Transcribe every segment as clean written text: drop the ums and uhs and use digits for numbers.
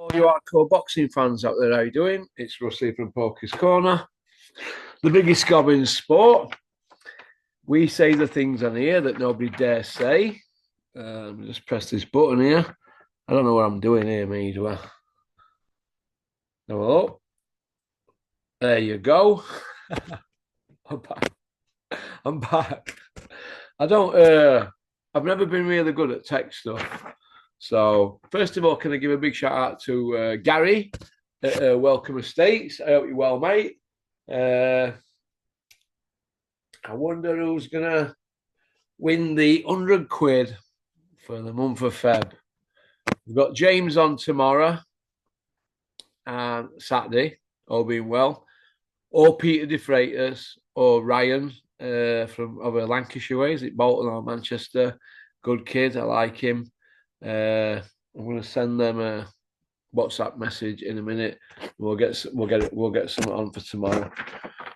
All you hardcore boxing fans out there, how you doing? It's Rusty from Poker's Corner, the biggest gob in sport. We say the things on here that nobody dares say. Just press this button here. I don't know what I'm doing here, me, do I? Hello. There you go. I'm back. I'm back. I don't. I've never been really good at tech stuff. So first of all, can I give a big shout out to Gary at Welcome Estates? I hope you're well, mate. I wonder who's gonna win the 100 quid for the month of Feb. We've got James on tomorrow and Saturday, all being well, or Peter De Freitas or Ryan from over Lancashire way. Is it Bolton or Manchester? Good kid, I like him. I'm going to send them a WhatsApp message in a minute. We'll get something on for tomorrow.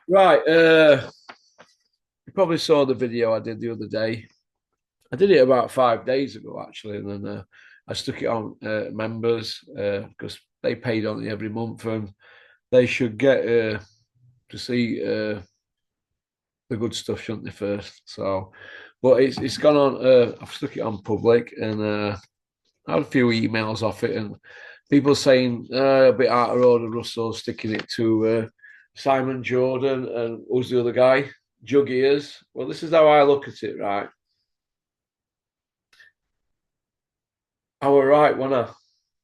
Right. You probably saw the video I did the other day. I did it about 5 days ago, actually, and then I stuck it on members because they paid on it every month, and they should get to see the good stuff, shouldn't they? First, so, but it's gone on. I've stuck it on public, and I had a few emails off it, and people saying a bit out of order. Russell sticking it to Simon Jordan, and who's the other guy? Jug Ears. Well, this is how I look at it, right? I were right, wasn't I?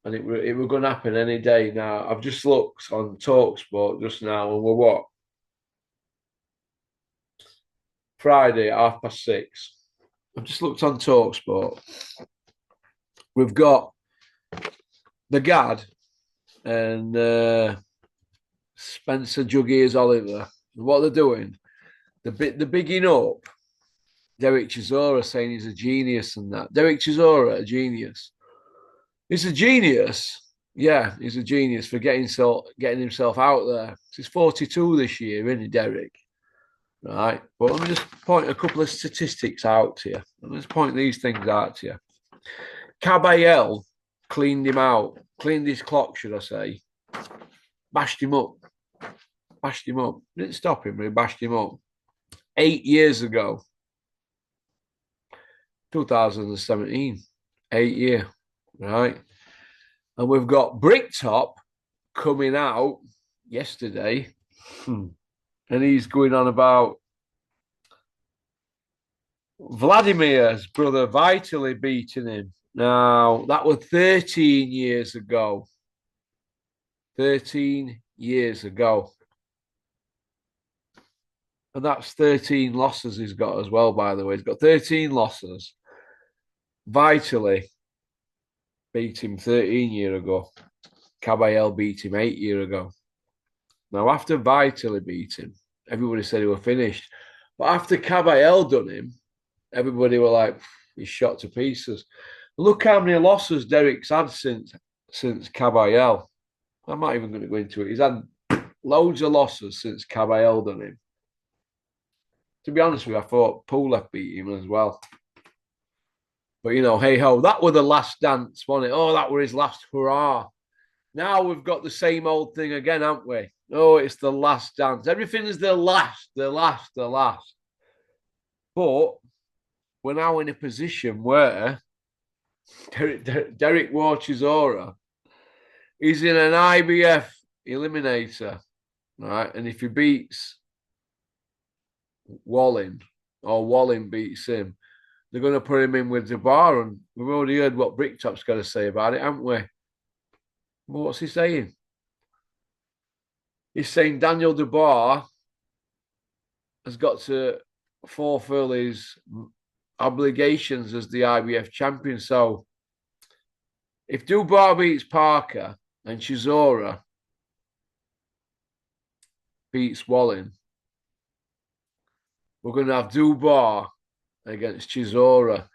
And it were going to happen any day. Now I've just looked on Talksport just now, and we're what? Friday at 6:30. I've just looked on Talksport. We've got the Gad and Spencer Juggies Oliver. What they're doing, the bigging up Derek Chisora, saying he's a genius and that. Derek Chisora, a genius. He's a genius. Yeah, he's a genius for getting himself out there. He's 42 this year, isn't he, Derek? Right. But let me just point a couple of statistics out to you. Let's point these things out to you. Caballel cleaned him out, cleaned his clock, should I say. Bashed him up. Didn't stop him, but he bashed him up. 8 years ago. 2017. 8 year. Right. And we've got Bricktop coming out yesterday. And he's going on about Vladimir's brother Vitally beating him. Now, that was 13 years ago. 13 years ago. And that's 13 losses he's got as well, by the way. He's got 13 losses. Vitally beat him 13 years ago. Caballel beat him 8 years ago. Now, after Vitally beat him, everybody said he was finished. But after Caballel done him, everybody were like, he's shot to pieces. Look how many losses Derek's had since Caballel. I'm not even going to go into it. He's had loads of losses since Caballel done him. To be honest with you, I thought Pulev beat him as well. But, you know, hey-ho, that were the last dance, wasn't it? Oh, that were his last hurrah. Now we've got the same old thing again, haven't we? Oh, it's the last dance. Everything is the last. But we're now in a position where Derek Chisora is in an IBF eliminator, right? And if he beats Wallin or Wallin beats him, they're going to put him in with Dubar. And we've already heard what Bricktop's got to say about it, haven't we? Well, what's he saying? He's saying Daniel Dubar has got to fulfill his obligations as the IBF champion. So if Dubar beats Parker and Chisora beats Wallin, we're going to have Dubar against Chisora.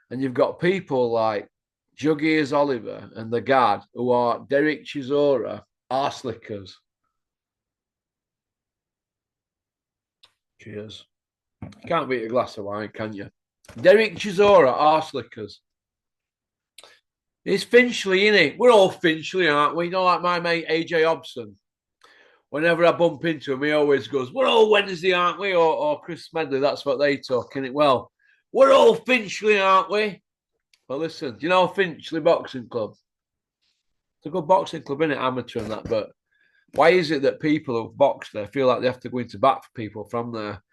And you've got people like Juggies Oliver and the Gad who are Derek Chisora arse lickers. Cheers. Can't beat a glass of wine, can you? Derek Chisora arse lickers. It's Finchley, innit? We're all Finchley, aren't we? You know, like my mate AJ Hobson. Whenever I bump into him, he always goes, "We're all Wednesday, aren't we?" Or Chris Medley, that's what they talk, innit? Well, we're all Finchley, aren't we? Well, listen, do you know Finchley Boxing Club? It's a good boxing club, innit? Amateur and that, but why is it that people who box there feel like they have to go into bat for people from there?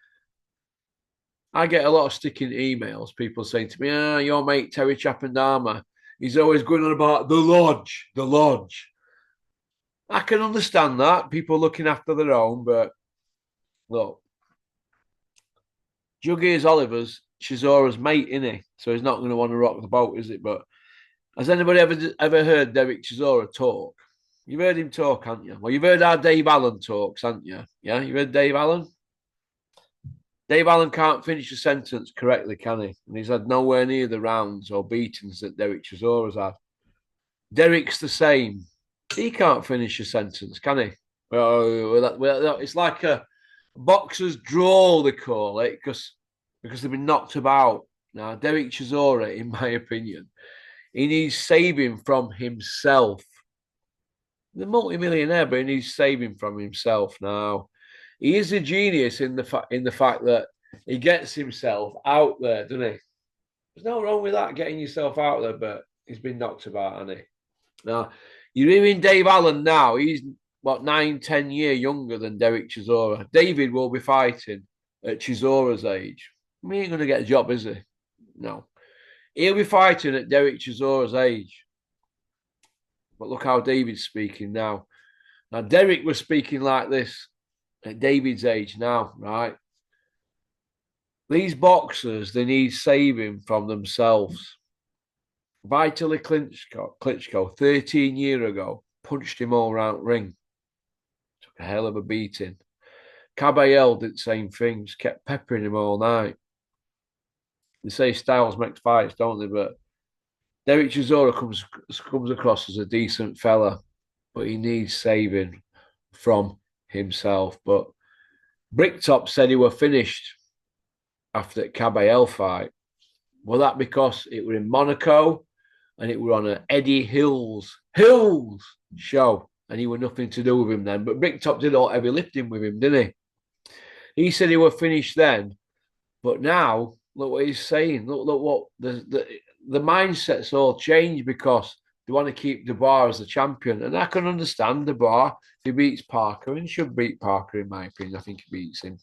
I get a lot of sticking emails, people saying to me, your mate Terry Chappendama, he's always going on about the lodge, the lodge. I can understand that, people looking after their own, but look, Juggy is Oliver's Chisora's mate, innit? So he's not going to want to rock the boat, is it? But has anybody ever heard Derek Chisora talk? You've heard him talk, haven't you? Well, you've heard how Dave Allen talks, haven't you? Yeah, you've heard Dave Allen? Dave Allen can't finish a sentence correctly, can he? And he's had nowhere near the rounds or beatings that Derek Chisora's had. Derek's the same. He can't finish a sentence, can he? Well, it's like a boxer's draw, they call it, because they've been knocked about. Now, Derek Chisora, in my opinion, he needs saving from himself. The multi-millionaire, but he needs saving from himself now. He is a genius in the fact that he gets himself out there, doesn't he? There's no wrong with that, getting yourself out there, but he's been knocked about, hasn't he? Now, you're hearing Dave Allen now. He's, 9-10 years younger than Derek Chisora. David will be fighting at Chisora's age. He ain't going to get a job, is he? No. He'll be fighting at Derek Chisora's age. But look how David's speaking now. Now, Derek was speaking like this at David's age now, right? These boxers, they need saving from themselves. Vitaly Klitschko 13 years ago, punched him all around ring. Took a hell of a beating. Caballel did the same things, kept peppering him all night. They say styles makes fights, don't they? But Derek Chisora comes across as a decent fella, but he needs saving from himself. But Bricktop said he were finished after the Caballel fight. Well, that because it were in Monaco and it were on an Eddie Hills show, and he were nothing to do with him then. But Bricktop did all heavy lifting with him, didn't he? He said he were finished then, but now look what he's saying. Look what the mindset's all changed because they want to keep Dubois as the champion, and I can understand Dubois if he beats Parker, and he should beat Parker in my opinion. I think he beats him.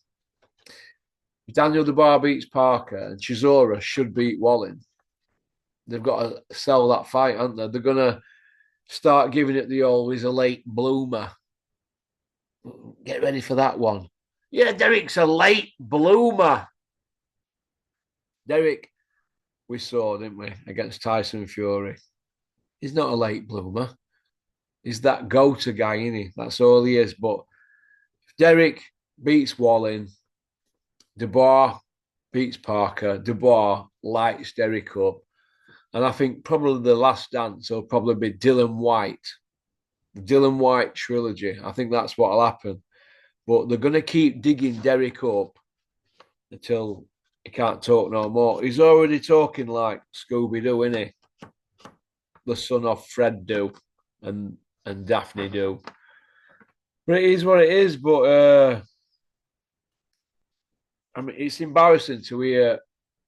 If Daniel Dubois beats Parker, and Chisora should beat Wallin. They've got to sell that fight, aren't they? They're gonna start giving it the old he's a late bloomer. Get ready for that one. Yeah, Derek's a late bloomer. Derek, we saw, didn't we, against Tyson Fury. He's not a late bloomer. He's that go-to guy, isn't he? That's all he is. But if Derek beats Wallin, Dubois beats Parker, Dubois lights Derek up. And I think probably the last dance will probably be Dylan White. The Dylan White trilogy. I think that's what'll happen. But they're going to keep digging Derek up until he can't talk no more. He's already talking like Scooby-Doo, isn't he? The son of Fred do and Daphne do. But it is what it is. But I mean, it's embarrassing to hear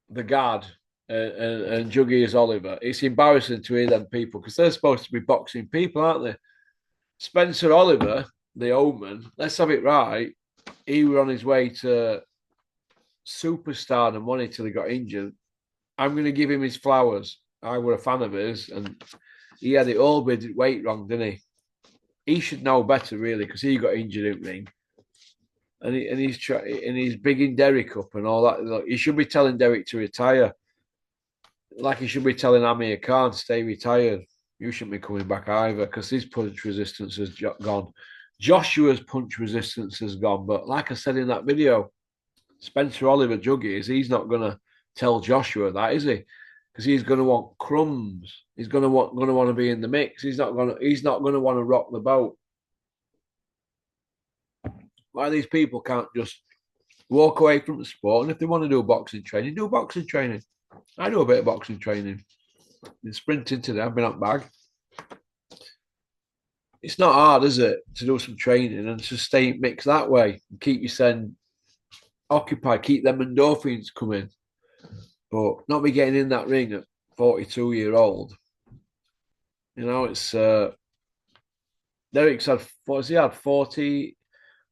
the guard and Juggy is Oliver. It's embarrassing to hear them people because they're supposed to be boxing people, aren't they? Spencer Oliver, the Omen, let's have it right. He was on his way to superstar and won it till he got injured. I'm going to give him his flowers. I were a fan of his, and he had it all with weight wrong, didn't he? He should know better, really, because he got injured in ring, and he's bigging Derek up and all that. Look, he should be telling Derek to retire, like he should be telling Amir Khan stay retired. You shouldn't be coming back either because his punch resistance has gone. Joshua's punch resistance has gone, but like I said in that video, Spencer Oliver Juggy he's not going to tell Joshua that, is he? Because he's going to want crumbs. He's going to want to be in the mix. He's not going to want to rock the boat. Why these people can't just walk away from the sport, and if they want to do boxing training, do boxing training. I do a bit of boxing training. Been sprinting today. I've been up bag. It's not hard, is it, to do some training and to stay mixed that way and keep yourself occupied, keep them endorphins coming. But not be getting in that ring at 42-year-old. You know, it's Derek's had, what's he had, 40,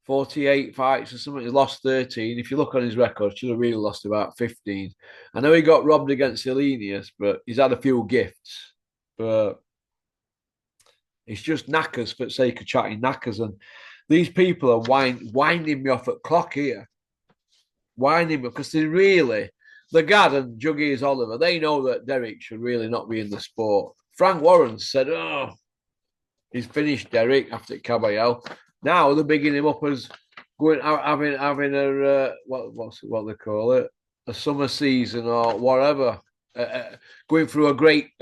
48 fights or something. He's lost 13. If you look on his record, he should have really lost about 15. I know he got robbed against Elenius, but he's had a few gifts. But it's just knackers for the sake of chatting knackers. And these people are winding me off at clock here. Winding me because they really, the Gad and Juggies Oliver, they know that Derek should really not be in the sport. Frank Warren said, oh, he's finished Derek after Caballero. Now they're bigging him up as going out having a what they call it, a summer season or whatever, going through a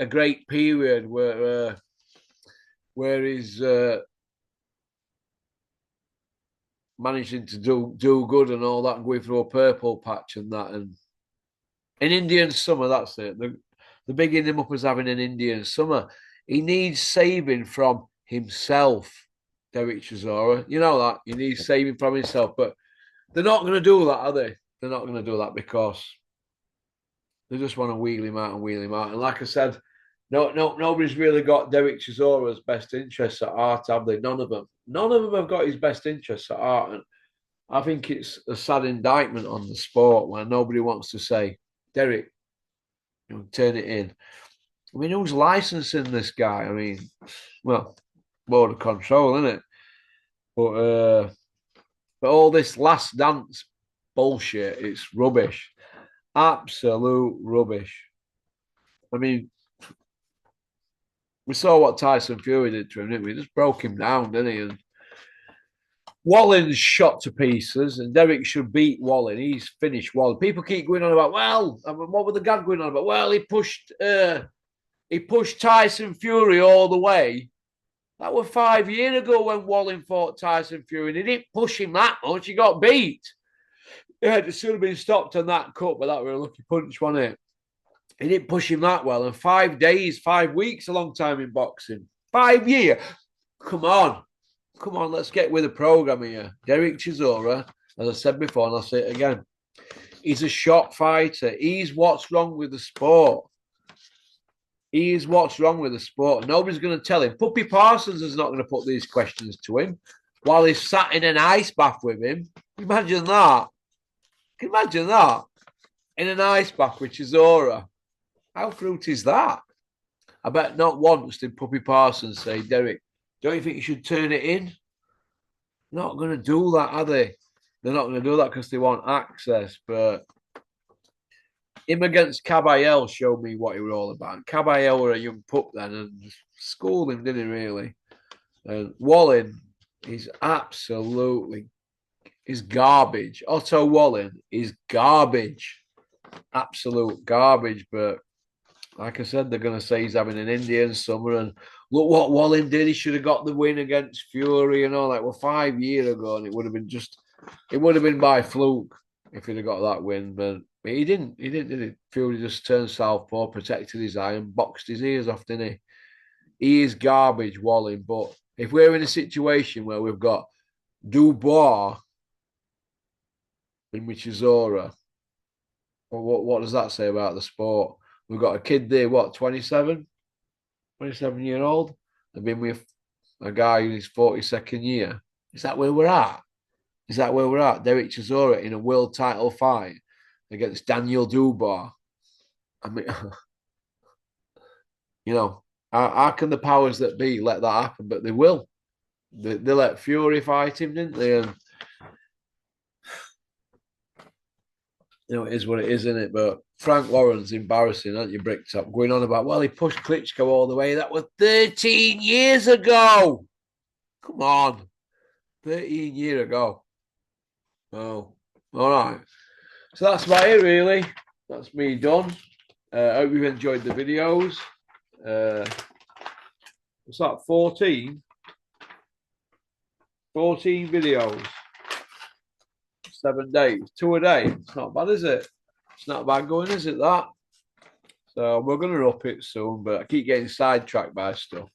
great period where he's managing to do good and all that, and going through a purple patch and that, and an Indian summer. That's it. They're bigging him up as having an Indian summer. He needs saving from himself, Derek Chisora. You know that. He needs saving from himself. But they're not going to do that, are they? They're not going to do that because they just want to wheel him out and wheel him out. And like I said, nobody's really got Derek Chisora's best interests at heart, have they? None of them. None of them have got his best interests at heart. And I think it's a sad indictment on the sport when nobody wants to say, Derek, turn it in. I mean, who's licensing this guy? I mean, well, board of control, isn't it? But all this last dance bullshit, it's rubbish. Absolute rubbish. I mean, we saw what Tyson Fury did to him, didn't we? Just broke him down, didn't he? And Wallin's shot to pieces, and Derek should beat Wallin. He's finished Wallin. People keep going on about, well, what were the Gad going on about? Well, he pushed Tyson Fury all the way. That was 5 years ago when Wallin fought Tyson Fury, and he didn't push him that much. He got beat. Yeah, it should have been stopped on that cut, but that was a lucky punch, wasn't it? He didn't push him that well. And 5 days, 5 weeks, a long time in boxing. 5 years. Come on, let's get with the program here. Derek Chisora, as I said before, and I'll say it again, he's a shot fighter. He's what's wrong with the sport. He is what's wrong with the sport. Nobody's going to tell him. Puppy Parsons is not going to put these questions to him while he's sat in an ice bath with him. Imagine that. Can you imagine that? In an ice bath with Chisora. How fruity is that? I bet not once did Puppy Parsons say, Derek, don't you think you should turn it in? Not going to do that, are they? They're not going to do that because they want access. But him against Caballero showed me what he was all about. Caballero were a young pup then and schooled him, didn't he, really? And Wallin is absolutely garbage. Otto Wallin is garbage. Absolute garbage. But like I said, they're going to say he's having an Indian summer. And look what Wallin did. He should have got the win against Fury and all that. Well, 5 years ago, and it would have been by fluke if he'd have got that win. But he didn't, did he? Fury just turned southpaw, protected his eye, and boxed his ears off, didn't he? He is garbage, Wallin. But if we're in a situation where we've got Dubois in Chisora, what does that say about the sport? We've got a kid there, 27 year old. They've been with a guy in his 42nd year. Is that where we're at? Derek Chisora in a world title fight against Daniel Dubois. I mean, how can the powers that be let that happen? But they will. They let Fury fight him, didn't they? And it is what it is, isn't it? But Frank Warren's embarrassing, aren't you, Bricktop? Going on about, well, he pushed Klitschko all the way. That was 13 years ago. Come on. 13 years ago. Oh, all right. So that's about it, really. That's me done. I hope you've enjoyed the videos. What's that, 14? 14 videos. 7 days. 2 a day. It's not bad, is it? It's not bad going, is it, that? So we're going to up it soon, but I keep getting sidetracked by stuff.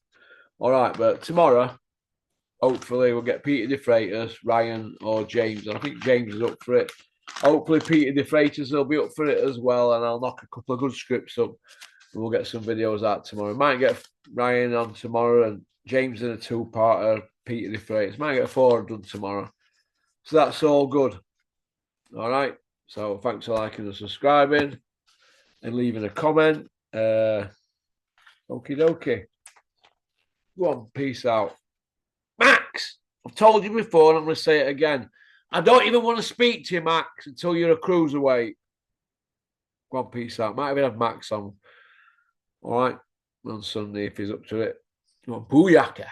All right, but tomorrow, hopefully, we'll get Peter De Freitas, Ryan, or James. And I think James is up for it. Hopefully, Peter De Freitas will be up for it as well, and I'll knock a couple of good scripts up. And we'll get some videos out tomorrow. Might get Ryan on tomorrow and James in a two-parter. Peter De Freitas. Might get 4 done tomorrow. So that's all good. All right. So thanks for liking and subscribing and leaving a comment. Okie dokie. Go on. Peace out. Max, I've told you before and I'm going to say it again. I don't even want to speak to you, Max, until you're a cruiserweight. Go on. Peace out. Might even have Max on. All right. On Sunday if he's up to it. Go on. Booyaka.